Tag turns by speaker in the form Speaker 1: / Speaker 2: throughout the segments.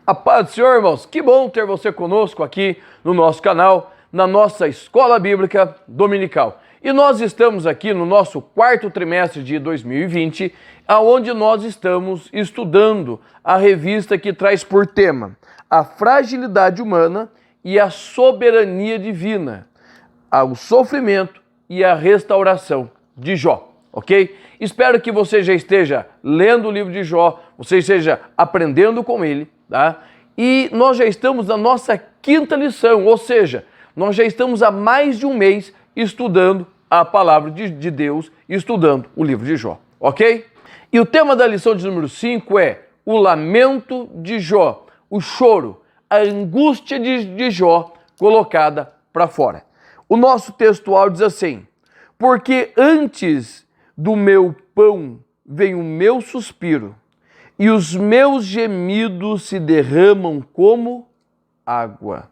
Speaker 1: A paz do Senhor, irmãos. Que bom ter você conosco aqui no nosso canal, na nossa Escola Bíblica Dominical. E nós estamos aqui no nosso quarto trimestre de 2020, aonde nós estamos estudando a revista que traz por tema a fragilidade humana e a soberania divina, o sofrimento e a restauração de Jó, ok? Espero que você já esteja lendo o livro de Jó, você esteja aprendendo com ele, tá? E nós já estamos na nossa quinta lição, ou seja, nós já estamos há mais de um mês estudando a palavra de Deus, estudando o livro de Jó, ok? E o tema da lição de número 5 é o lamento de Jó, o choro, a angústia de Jó colocada para fora. O nosso textual diz assim: porque antes do meu pão vem o meu suspiro, e os meus gemidos se derramam como água.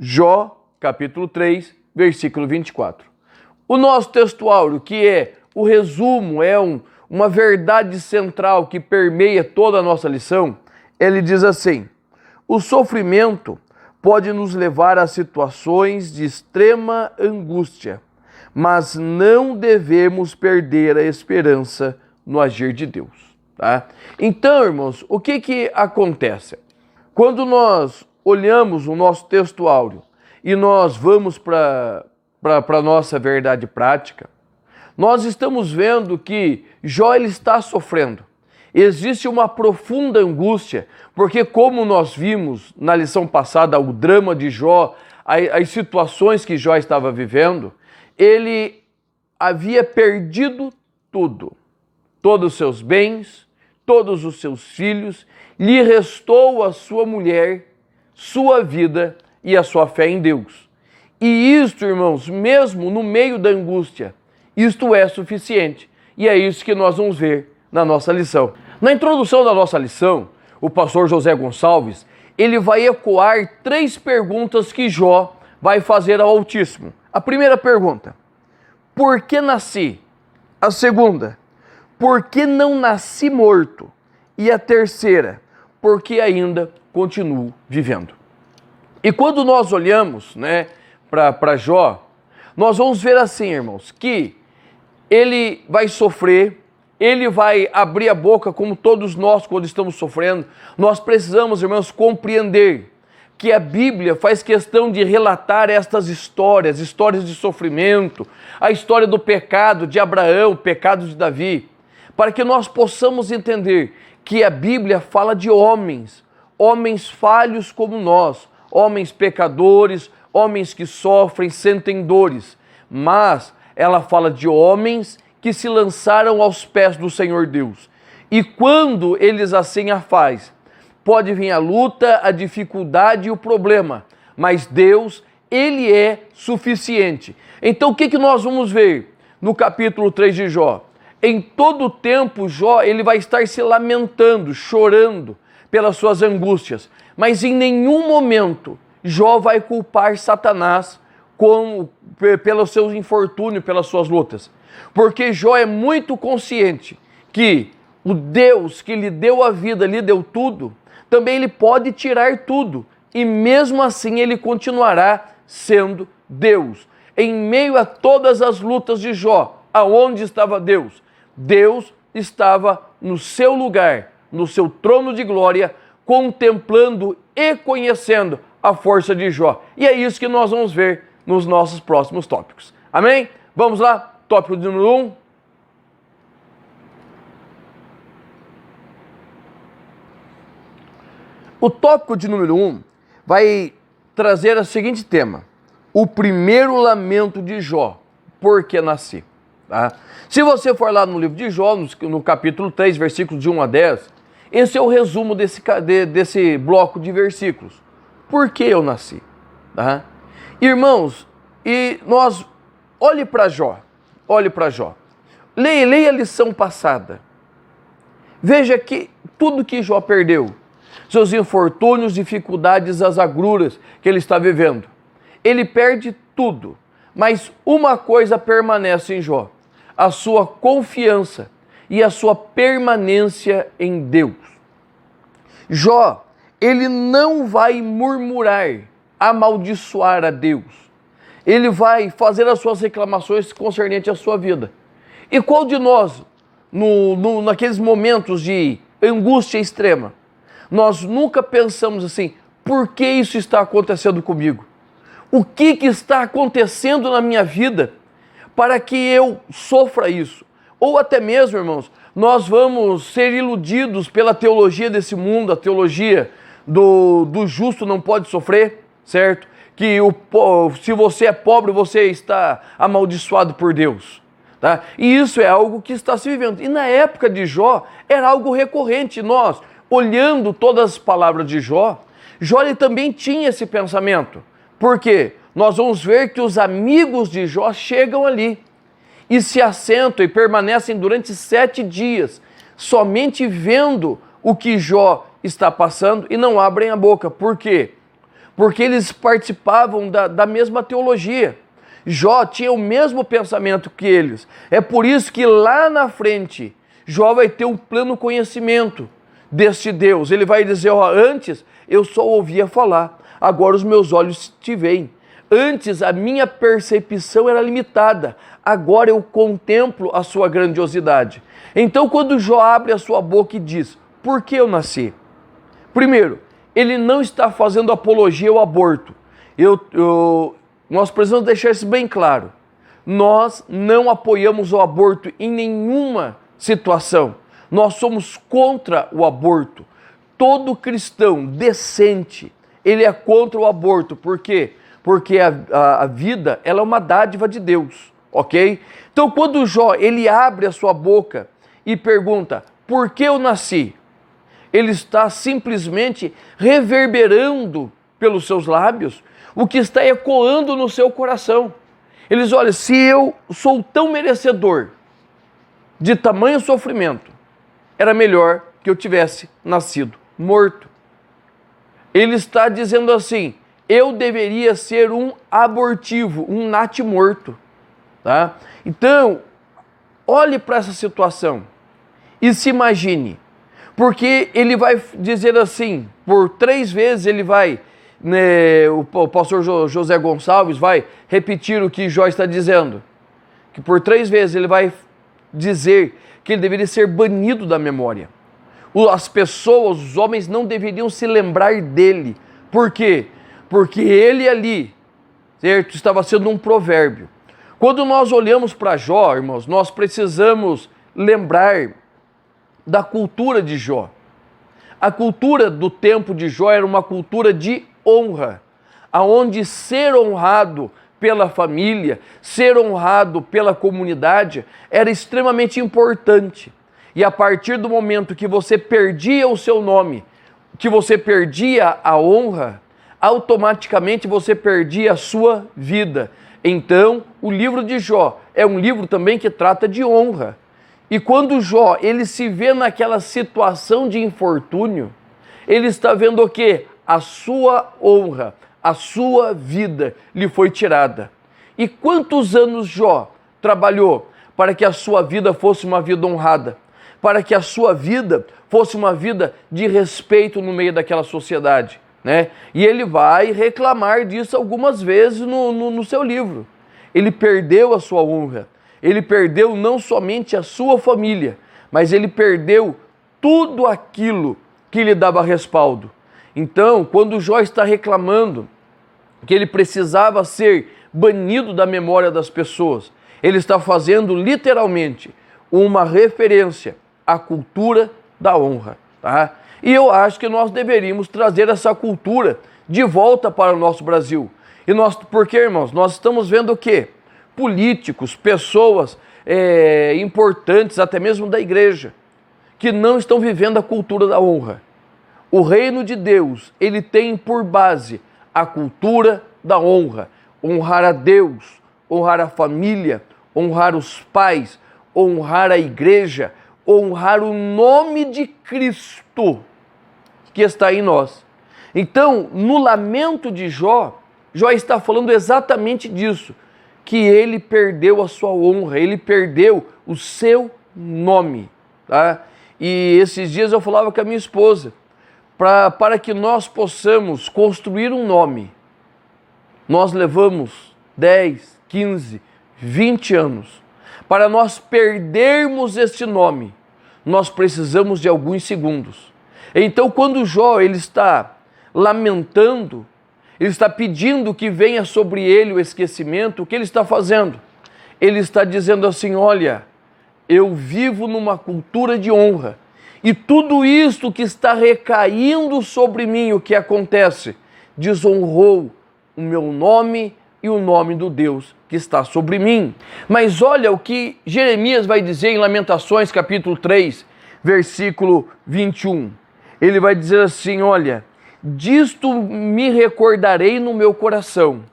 Speaker 1: Jó, capítulo 3, versículo 24. O nosso textuário, que é o resumo, uma verdade central que permeia toda a nossa lição, ele diz assim: o sofrimento pode nos levar a situações de extrema angústia, mas não devemos perder a esperança no agir de Deus. Tá? Então, irmãos, o que acontece? Quando nós olhamos o nosso textuário e nós vamos para a nossa verdade prática, nós estamos vendo que Jó ele está sofrendo. Existe uma profunda angústia, porque como nós vimos na lição passada o drama de Jó, as situações que Jó estava vivendo, ele havia perdido tudo, todos os seus bens, todos os seus filhos, lhe restou a sua mulher, sua vida e a sua fé em Deus. E isto, irmãos, mesmo no meio da angústia, isto é suficiente. E é isso que nós vamos ver na nossa lição. Na introdução da nossa lição, o pastor José Gonçalves, ele vai ecoar 3 perguntas que Jó vai fazer ao Altíssimo. A primeira pergunta: por que nasci? A segunda: por que não nasci morto? E a terceira: por que ainda continuo vivendo? E quando nós olhamos, para Jó, nós vamos ver assim, irmãos, que ele vai sofrer, ele vai abrir a boca como todos nós quando estamos sofrendo. Nós precisamos, irmãos, compreender que a Bíblia faz questão de relatar estas histórias de sofrimento, a história do pecado de Abraão, o pecado de Davi, para que nós possamos entender que a Bíblia fala de homens falhos como nós, homens pecadores, homens que sofrem, sentem dores, mas ela fala de homens que se lançaram aos pés do Senhor Deus. E quando eles assim a fazem, pode vir a luta, a dificuldade e o problema, mas Deus, Ele é suficiente. Então o que nós vamos ver no capítulo 3 de Jó? Em todo o tempo, Jó ele vai estar se lamentando, chorando pelas suas angústias, mas em nenhum momento Jó vai culpar Satanás pelo seu infortúnio, pelas suas lutas. Porque Jó é muito consciente que o Deus que lhe deu a vida, lhe deu tudo, também ele pode tirar tudo. E mesmo assim ele continuará sendo Deus. Em meio a todas as lutas de Jó, aonde estava Deus? Deus estava no seu lugar, no seu trono de glória, contemplando e conhecendo a força de Jó. E é isso que nós vamos ver nos nossos próximos tópicos. Amém? Vamos lá? Tópico de número 1. O tópico de número 1 vai trazer o seguinte tema: o primeiro lamento de Jó, por que nasci? Tá? Se você for lá no livro de Jó, no capítulo 3, versículos de 1 a 10, esse é o resumo desse bloco de versículos. Por que eu nasci? Tá? Irmãos, olhe para Jó. Leia a lição passada. Veja que tudo que Jó perdeu, seus infortúnios, dificuldades, as agruras que ele está vivendo. Ele perde tudo, mas uma coisa permanece em Jó: a sua confiança e a sua permanência em Deus. Jó, ele não vai murmurar, amaldiçoar a Deus. Ele vai fazer as suas reclamações concernentes à sua vida. E qual de nós, naqueles momentos de angústia extrema, nós nunca pensamos assim, por que isso está acontecendo comigo? O que está acontecendo na minha vida para que eu sofra isso? Ou até mesmo, irmãos, nós vamos ser iludidos pela teologia desse mundo, a teologia do justo não pode sofrer, certo? Que se você é pobre, você está amaldiçoado por Deus. Tá? E isso é algo que está se vivendo. E na época de Jó, era algo recorrente. Nós, olhando todas as palavras de Jó, Jó ele também tinha esse pensamento. Por quê? Nós vamos ver que os amigos de Jó chegam ali e se assentam e permanecem durante 7 dias, somente vendo o que Jó está passando e não abrem a boca. Por quê? Porque eles participavam da mesma teologia. Jó tinha o mesmo pensamento que eles. É por isso que lá na frente, Jó vai ter um pleno conhecimento deste Deus. Ele vai dizer, ó, antes eu só ouvia falar, agora os meus olhos te veem. Antes a minha percepção era limitada, agora eu contemplo a sua grandiosidade. Então quando Jó abre a sua boca e diz, por que eu nasci? Primeiro, ele não está fazendo apologia ao aborto. Nós precisamos deixar isso bem claro. Nós não apoiamos o aborto em nenhuma situação. Nós somos contra o aborto. Todo cristão decente, ele é contra o aborto. Por quê? Porque a vida, ela é uma dádiva de Deus, ok? Então, quando Jó, ele abre a sua boca e pergunta, por que eu nasci? Ele está simplesmente reverberando pelos seus lábios o que está ecoando no seu coração. Ele diz, olha, se eu sou tão merecedor de tamanho sofrimento, era melhor que eu tivesse nascido morto. Ele está dizendo assim, eu deveria ser um abortivo, um natimorto. Tá? Então, olhe para essa situação e se imagine, porque ele vai dizer assim, por 3 vezes ele vai, o pastor José Gonçalves vai repetir o que Jó está dizendo, que por 3 vezes ele vai dizer que ele deveria ser banido da memória. As pessoas, os homens não deveriam se lembrar dele. Por quê? Porque ele ali, certo, estava sendo um provérbio. Quando nós olhamos para Jó, irmãos, nós precisamos lembrar da cultura de Jó. A cultura do tempo de Jó era uma cultura de honra, aonde ser honrado pela família, ser honrado pela comunidade era extremamente importante. E a partir do momento que você perdia o seu nome, que você perdia a honra, automaticamente você perdia a sua vida. Então, o livro de Jó é um livro também que trata de honra. E quando Jó, ele se vê naquela situação de infortúnio, ele está vendo o quê? A sua honra, a sua vida lhe foi tirada. E quantos anos Jó trabalhou para que a sua vida fosse uma vida honrada? Para que a sua vida fosse uma vida de respeito no meio daquela sociedade, né? E ele vai reclamar disso algumas vezes no seu livro. Ele perdeu a sua honra, ele perdeu não somente a sua família, mas ele perdeu tudo aquilo que lhe dava respaldo. Então, quando Jó está reclamando que ele precisava ser banido da memória das pessoas, ele está fazendo literalmente uma referência à cultura da honra, tá? E eu acho que nós deveríamos trazer essa cultura de volta para o nosso Brasil. Porque, irmãos, nós estamos vendo o quê? Políticos, pessoas importantes, até mesmo da igreja, que não estão vivendo a cultura da honra. O reino de Deus, ele tem por base a cultura da honra. Honrar a Deus, honrar a família, honrar os pais, honrar a igreja, honrar o nome de Cristo que está em nós. Então, no lamento de Jó, Jó está falando exatamente disso, que ele perdeu a sua honra, ele perdeu o seu nome. Tá? E esses dias eu falava com a minha esposa, para que nós possamos construir um nome. Nós levamos 10, 15, 20 anos. Para nós perdermos este nome, nós precisamos de alguns segundos. Então, quando Jó ele está lamentando, ele está pedindo que venha sobre ele o esquecimento, o que ele está fazendo? Ele está dizendo assim: olha, eu vivo numa cultura de honra, e tudo isto que está recaindo sobre mim, o que acontece? Desonrou o meu nome e o nome do Deus que está sobre mim. Mas olha o que Jeremias vai dizer em Lamentações, capítulo 3, versículo 21. Ele vai dizer assim: olha, disto me recordarei no meu coração,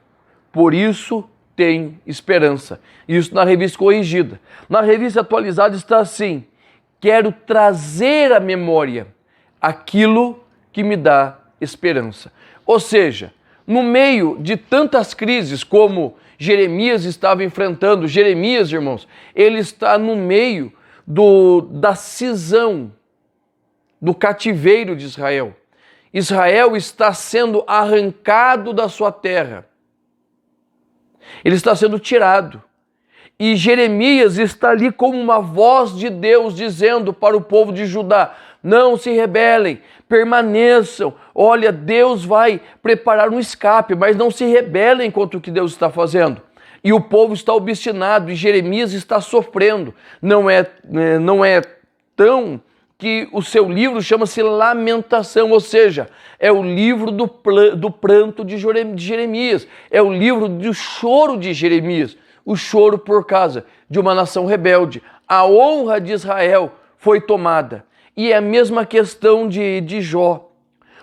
Speaker 1: por isso tenho esperança. Isso na revista corrigida. Na revista atualizada está assim: quero trazer à memória aquilo que me dá esperança. Ou seja, no meio de tantas crises como Jeremias estava enfrentando, Jeremias, irmãos, ele está no meio da cisão, do cativeiro de Israel. Israel está sendo arrancado da sua terra. Ele está sendo tirado. E Jeremias está ali como uma voz de Deus dizendo para o povo de Judá: não se rebelem, permaneçam. Olha, Deus vai preparar um escape, mas não se rebelem contra o que Deus está fazendo. E o povo está obstinado e Jeremias está sofrendo. Não é tão que o seu livro chama-se Lamentação, ou seja, é o livro do pranto de Jeremias, é o livro do choro de Jeremias, o choro por causa de uma nação rebelde. A honra de Israel foi tomada. E é a mesma questão de Jó.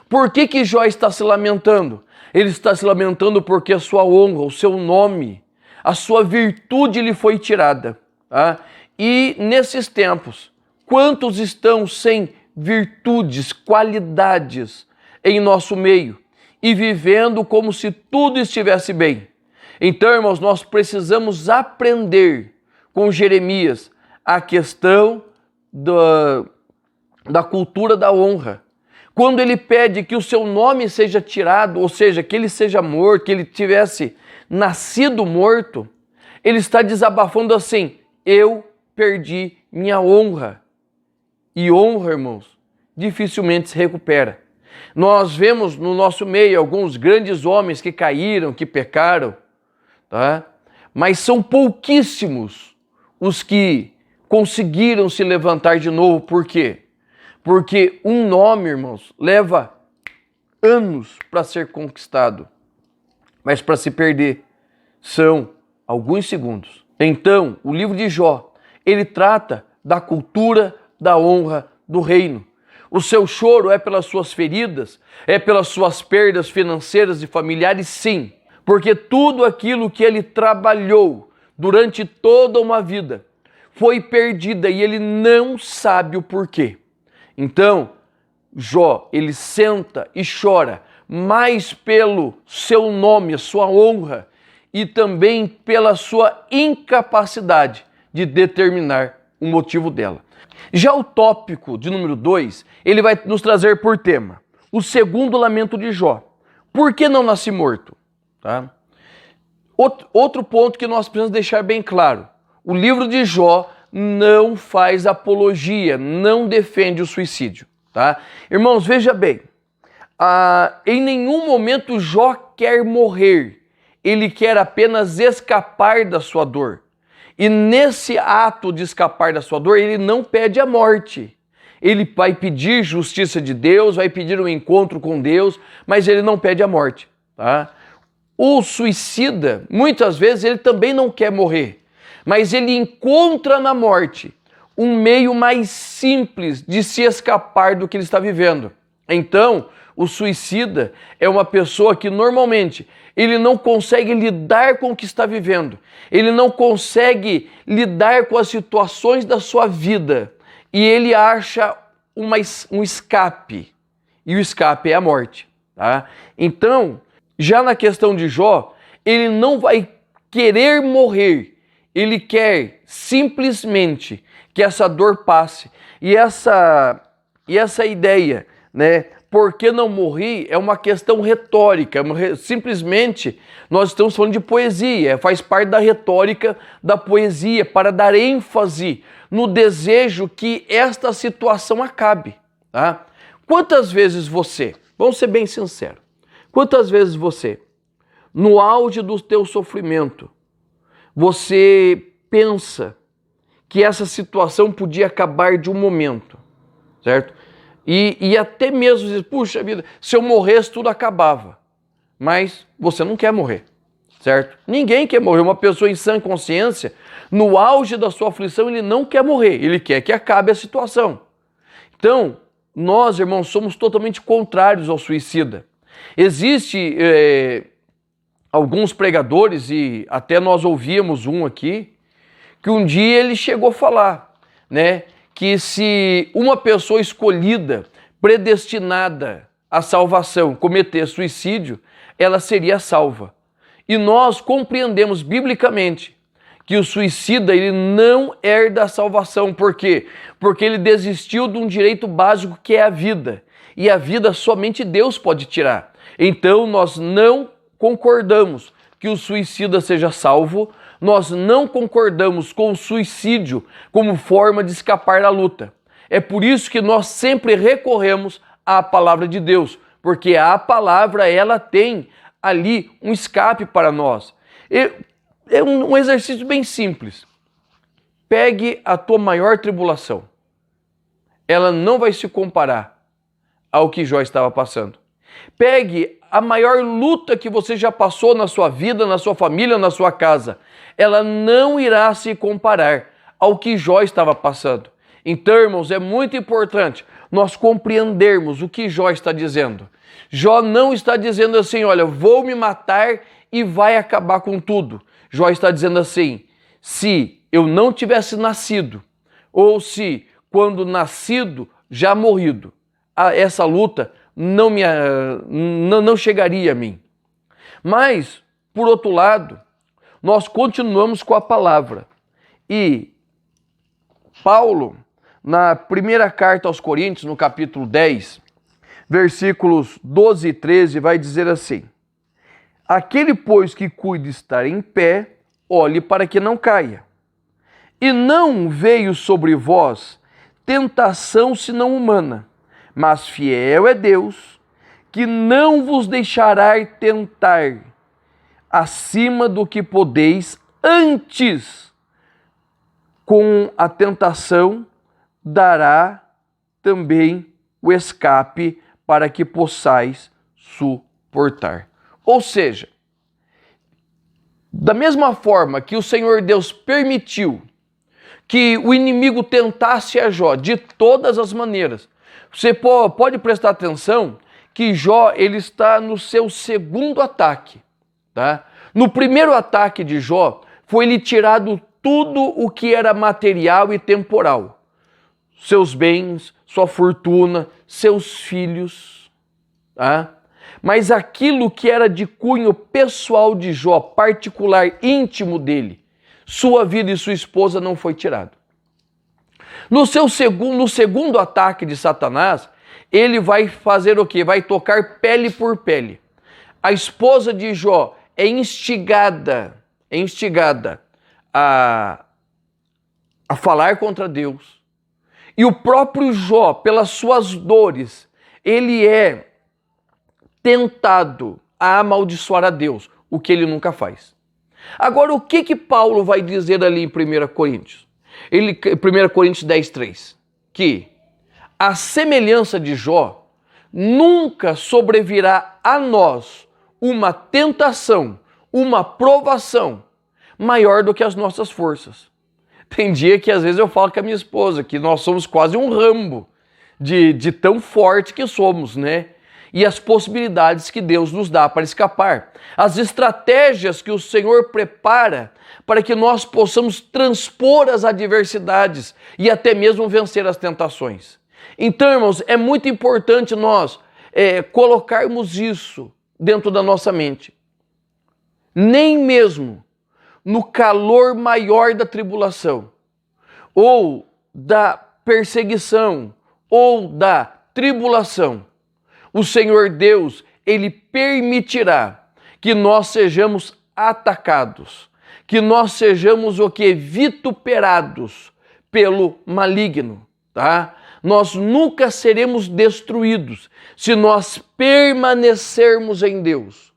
Speaker 1: Por que Jó está se lamentando? Ele está se lamentando porque a sua honra, o seu nome, a sua virtude lhe foi tirada. Tá? E nesses tempos, quantos estão sem virtudes, qualidades em nosso meio e vivendo como se tudo estivesse bem? Então, irmãos, nós precisamos aprender com Jeremias a questão da cultura da honra. Quando ele pede que o seu nome seja tirado, ou seja, que ele seja morto, que ele tivesse nascido morto, ele está desabafando assim: eu perdi minha honra. E honra, irmãos, dificilmente se recupera. Nós vemos no nosso meio alguns grandes homens que caíram, que pecaram, tá? Mas são pouquíssimos os que conseguiram se levantar de novo. Por quê? Porque um nome, irmãos, leva anos para ser conquistado, mas para se perder são alguns segundos. Então, o livro de Jó, ele trata da cultura da honra do reino. O seu choro é pelas suas feridas, é pelas suas perdas financeiras e familiares, sim, porque tudo aquilo que ele trabalhou durante toda uma vida foi perdida e ele não sabe o porquê. Então, Jó, ele senta e chora mais pelo seu nome, a sua honra, e também pela sua incapacidade de determinar o motivo dela. Já o tópico de número 2, ele vai nos trazer por tema o segundo lamento de Jó. Por que não nasci morto? Tá? Outro ponto que nós precisamos deixar bem claro: o livro de Jó não faz apologia, não defende o suicídio. Tá? Irmãos, veja bem, em nenhum momento Jó quer morrer, ele quer apenas escapar da sua dor. E nesse ato de escapar da sua dor, ele não pede a morte. Ele vai pedir justiça de Deus, vai pedir um encontro com Deus, mas ele não pede a morte. Tá? O suicida, muitas vezes, ele também não quer morrer, mas ele encontra na morte um meio mais simples de se escapar do que ele está vivendo. Então, o suicida é uma pessoa que normalmente ele não consegue lidar com o que está vivendo, ele não consegue lidar com as situações da sua vida e ele acha um escape, e o escape é a morte. Tá? Então, já na questão de Jó, ele não vai querer morrer, ele quer simplesmente que essa dor passe. E essa ideia, né, por que não morri é uma questão retórica. Simplesmente nós estamos falando de poesia, faz parte da retórica da poesia para dar ênfase no desejo que esta situação acabe. Tá? Quantas vezes você, vamos ser bem sinceros, quantas vezes você, no auge do teu sofrimento, você pensa que essa situação podia acabar de um momento, certo? E até mesmo diz, puxa vida, se eu morresse tudo acabava. Mas você não quer morrer, certo? Ninguém quer morrer. Uma pessoa em sã consciência, no auge da sua aflição, ele não quer morrer, ele quer que acabe a situação. Então, nós, irmãos, somos totalmente contrários ao suicida. Existe alguns pregadores, e até nós ouvíamos um aqui, que um dia ele chegou a falar, né, que se uma pessoa escolhida, predestinada à salvação, cometer suicídio, ela seria salva. E nós compreendemos biblicamente que o suicida ele não herda a salvação. Por quê? Porque ele desistiu de um direito básico que é a vida. E a vida somente Deus pode tirar. Então nós não concordamos que o suicida seja salvo, nós não concordamos com o suicídio como forma de escapar da luta. É por isso que nós sempre recorremos à palavra de Deus, porque a palavra ela tem ali um escape para nós. É um exercício bem simples. Pegue a tua maior tribulação. Ela não vai se comparar ao que Jó estava passando. Pegue a maior luta que você já passou na sua vida, na sua família, na sua casa. Ela não irá se comparar ao que Jó estava passando. Então, irmãos, é muito importante nós compreendermos o que Jó está dizendo. Jó não está dizendo assim, olha, vou me matar e vai acabar com tudo. Jó está dizendo assim, se eu não tivesse nascido, ou se quando nascido já morrido, essa luta não chegaria a mim. Mas, por outro lado, nós continuamos com a palavra. E Paulo, na primeira carta aos Coríntios, no capítulo 10, versículos 12 e 13, vai dizer assim: aquele, pois, que cuida estar em pé, olhe para que não caia. E não veio sobre vós tentação senão humana, mas fiel é Deus, que não vos deixará tentar acima do que podeis, antes, com a tentação, dará também o escape para que possais suportar. Ou seja, da mesma forma que o Senhor Deus permitiu que o inimigo tentasse a Jó de todas as maneiras, você pode prestar atenção que Jó ele está no seu segundo ataque. Tá? No primeiro ataque de Jó, foi lhe tirado tudo o que era material e temporal. Seus bens, sua fortuna, seus filhos. Tá? Mas aquilo que era de cunho pessoal de Jó, particular, íntimo dele, sua vida e sua esposa não foi tirado. No segundo ataque de Satanás, ele vai fazer o quê? Vai tocar pele por pele. A esposa de Jó é instigada a falar contra Deus. E o próprio Jó, pelas suas dores, ele é tentado a amaldiçoar a Deus, o que ele nunca faz. Agora, o que Paulo vai dizer ali em 1 Coríntios? 1 Coríntios 10, 3, que a semelhança de Jó, nunca sobrevirá a nós uma tentação, uma provação maior do que as nossas forças. Tem dia que às vezes eu falo com a minha esposa que nós somos quase um Rambo de tão forte que somos, né? E as possibilidades que Deus nos dá para escapar. As estratégias que o Senhor prepara para que nós possamos transpor as adversidades e até mesmo vencer as tentações. Então, irmãos, é muito importante nós colocarmos isso dentro da nossa mente. Nem mesmo no calor maior da tribulação, ou da perseguição, ou da tribulação, o Senhor Deus, Ele permitirá que nós sejamos atacados, que nós sejamos o que? Vituperados pelo maligno, tá? Nós nunca seremos destruídos se nós permanecermos em Deus.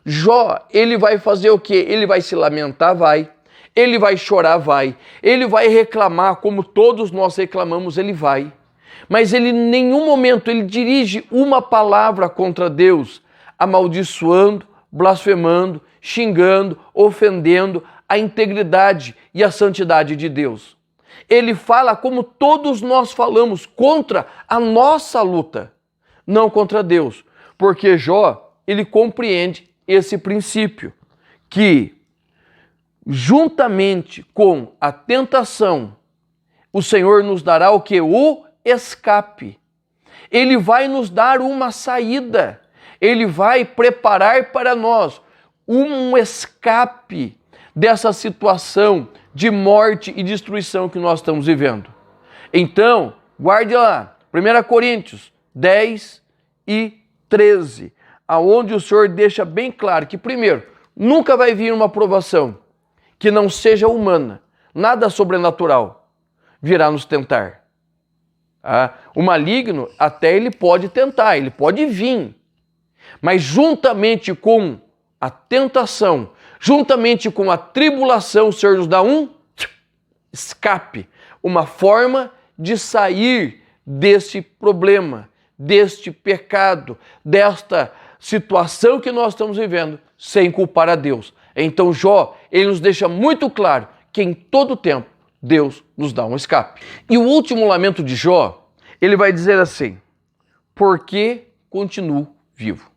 Speaker 1: Jó, ele vai fazer o quê? Ele vai se lamentar, vai. Ele vai chorar, vai. Ele vai reclamar, como todos nós reclamamos, ele vai. Mas ele em nenhum momento ele dirige uma palavra contra Deus, amaldiçoando, blasfemando, xingando, ofendendo a integridade e a santidade de Deus. Ele fala como todos nós falamos, contra a nossa luta, não contra Deus. Porque Jó, ele compreende esse princípio, que juntamente com a tentação, o Senhor nos dará o que? O escape. Ele vai nos dar uma saída. Ele vai preparar para nós um escape dessa situação de morte e destruição que nós estamos vivendo. Então, guarde lá, 1 Coríntios 10 e 13, aonde o Senhor deixa bem claro que, primeiro, nunca vai vir uma provação que não seja humana, nada sobrenatural virá nos tentar. O maligno até ele pode tentar, ele pode vir, mas juntamente com a tentação, juntamente com a tribulação, o Senhor nos dá um escape, uma forma de sair desse problema, deste pecado, desta situação que nós estamos vivendo, sem culpar a Deus. Então Jó, ele nos deixa muito claro que em todo tempo Deus nos dá um escape. E o último lamento de Jó, ele vai dizer assim: por que continuo vivo?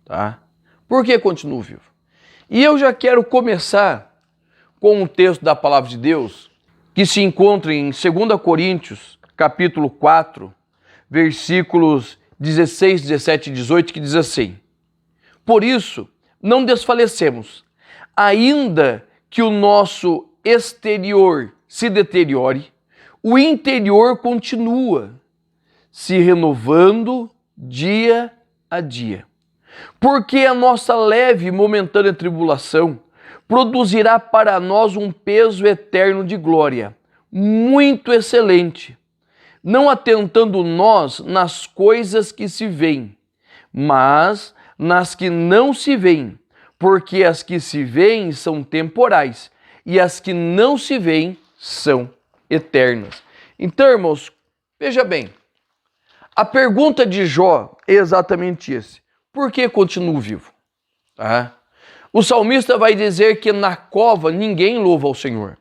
Speaker 1: Tá? Por que continuo vivo? E eu já quero começar com um texto da palavra de Deus que se encontra em 2 Coríntios, capítulo 4, versículos 16, 17 e 18, que diz assim: por isso, não desfalecemos, ainda que o nosso exterior se deteriore, o interior continua se renovando dia a dia. Porque a nossa leve e momentânea tribulação produzirá para nós um peso eterno de glória, muito excelente, não atentando nós nas coisas que se veem, mas nas que não se veem, porque as que se veem são temporais e as que não se veem são eternas. Então, irmãos, veja bem, a pergunta de Jó é exatamente esse: por que continuo vivo? O salmista vai dizer que na cova ninguém louva ao Senhor.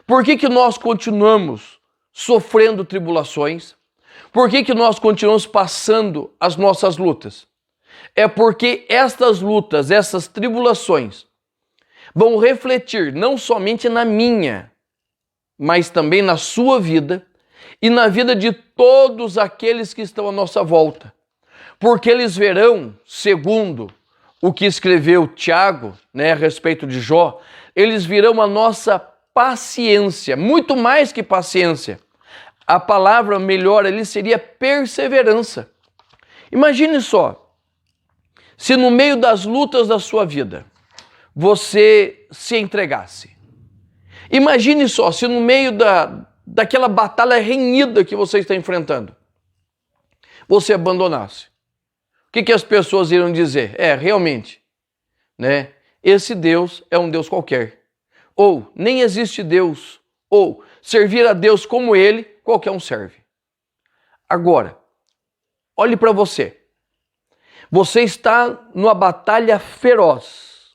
Speaker 1: Por que nós continuamos sofrendo tribulações? Por que nós continuamos passando as nossas lutas? É porque estas lutas, essas tribulações, vão refletir não somente na minha, mas também na sua vida e na vida de todos aqueles que estão à nossa volta. Porque eles verão, segundo o que escreveu Tiago, a respeito de Jó, eles verão a nossa paciência, muito mais que paciência. A palavra melhor ali seria perseverança. Imagine só, se no meio das lutas da sua vida, você se entregasse. Imagine só, se no meio daquela batalha renhida que você está enfrentando, você abandonasse. O que as pessoas irão dizer? Realmente, esse Deus é um Deus qualquer. Ou, nem existe Deus. Ou, servir a Deus como Ele, qualquer um serve. Agora, olhe para você. Você está numa batalha feroz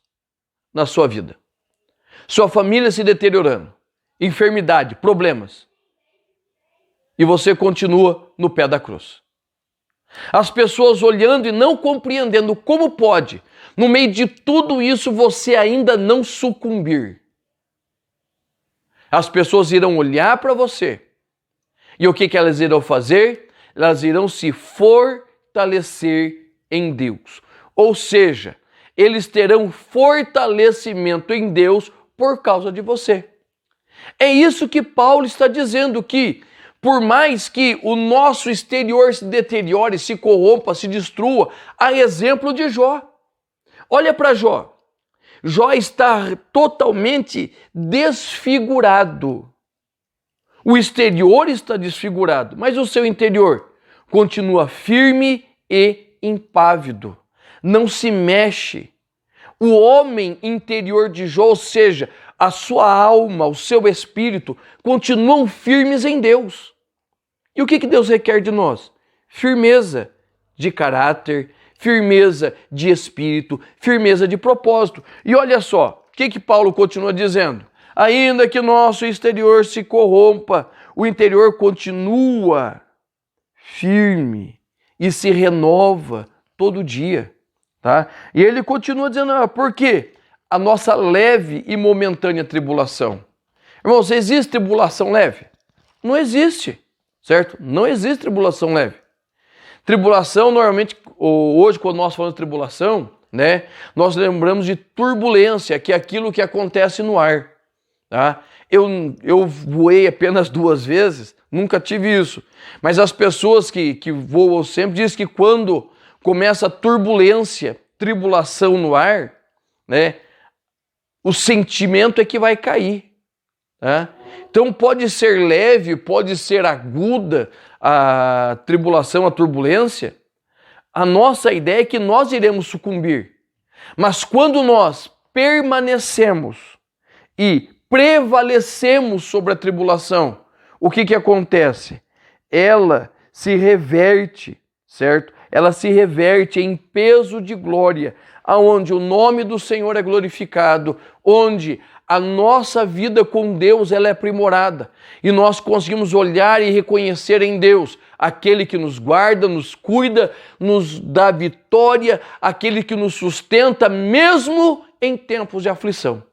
Speaker 1: na sua vida. Sua família se deteriorando. Enfermidade, problemas. E você continua no pé da cruz. As pessoas olhando e não compreendendo como pode, no meio de tudo isso, você ainda não sucumbir. As pessoas irão olhar para você. E o que elas irão fazer? Elas irão se fortalecer em Deus. Ou seja, eles terão fortalecimento em Deus por causa de você. É isso que Paulo está dizendo, que Por mais que o nosso exterior se deteriore, se corrompa, se destrua, a exemplo de Jó. Olha para Jó. Jó está totalmente desfigurado. O exterior está desfigurado, mas o seu interior continua firme e impávido. Não se mexe. O homem interior de Jó, ou seja, a sua alma, o seu espírito, continuam firmes em Deus. E o que Deus requer de nós? Firmeza de caráter, firmeza de espírito, firmeza de propósito. E olha só, o que Paulo continua dizendo? Ainda que nosso exterior se corrompa, o interior continua firme e se renova todo dia. Tá? E ele continua dizendo, por quê? A nossa leve e momentânea tribulação. Irmãos, existe tribulação leve? Não existe, certo? Não existe tribulação leve. Tribulação, normalmente, hoje quando nós falamos de tribulação, né, nós lembramos de turbulência, que é aquilo que acontece no ar. Tá? Eu voei apenas 2 vezes, nunca tive isso. Mas as pessoas que voam sempre dizem que quando começa a turbulência, tribulação no ar, né, o sentimento é que vai cair. Tá? Então pode ser leve, pode ser aguda a tribulação, a turbulência. A nossa ideia é que nós iremos sucumbir. Mas quando nós permanecemos e prevalecemos sobre a tribulação, o que acontece? Ela se reverte, certo? Ela se reverte em peso de glória, aonde o nome do Senhor é glorificado, onde a nossa vida com Deus ela é aprimorada e nós conseguimos olhar e reconhecer em Deus aquele que nos guarda, nos cuida, nos dá vitória, aquele que nos sustenta mesmo em tempos de aflição.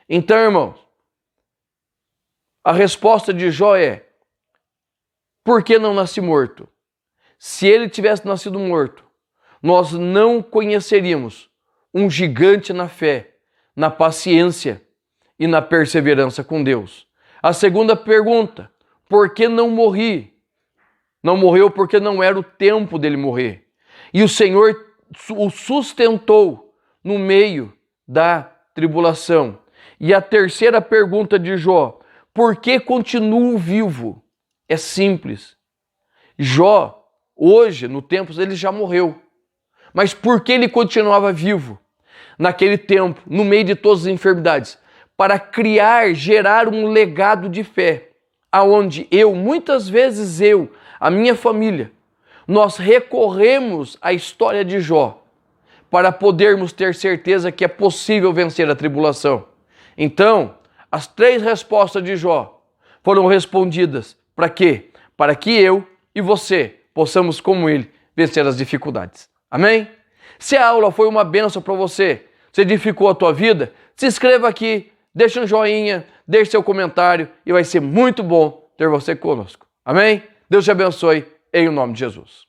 Speaker 1: Então, irmãos, a resposta de Jó é: por que não nasci morto? Se ele tivesse nascido morto, nós não conheceríamos um gigante na fé, na paciência e na perseverança com Deus. A segunda pergunta: por que não morri? Não morreu porque não era o tempo dele morrer. E o Senhor o sustentou no meio da tribulação. E a terceira pergunta de Jó: por que continuo vivo? É simples. Jó, hoje, no tempo, ele já morreu. Mas por que ele continuava vivo naquele tempo, no meio de todas as enfermidades? Para criar, gerar um legado de fé, aonde muitas vezes a minha família, nós recorremos à história de Jó para podermos ter certeza que é possível vencer a tribulação. Então, as 3 respostas de Jó foram respondidas. Para quê? Para que eu e você possamos, como ele, vencer as dificuldades. Amém? Se a aula foi uma bênção para você, se edificou a tua vida, se inscreva aqui, deixa um joinha, deixe seu comentário e vai ser muito bom ter você conosco. Amém? Deus te abençoe em nome de Jesus.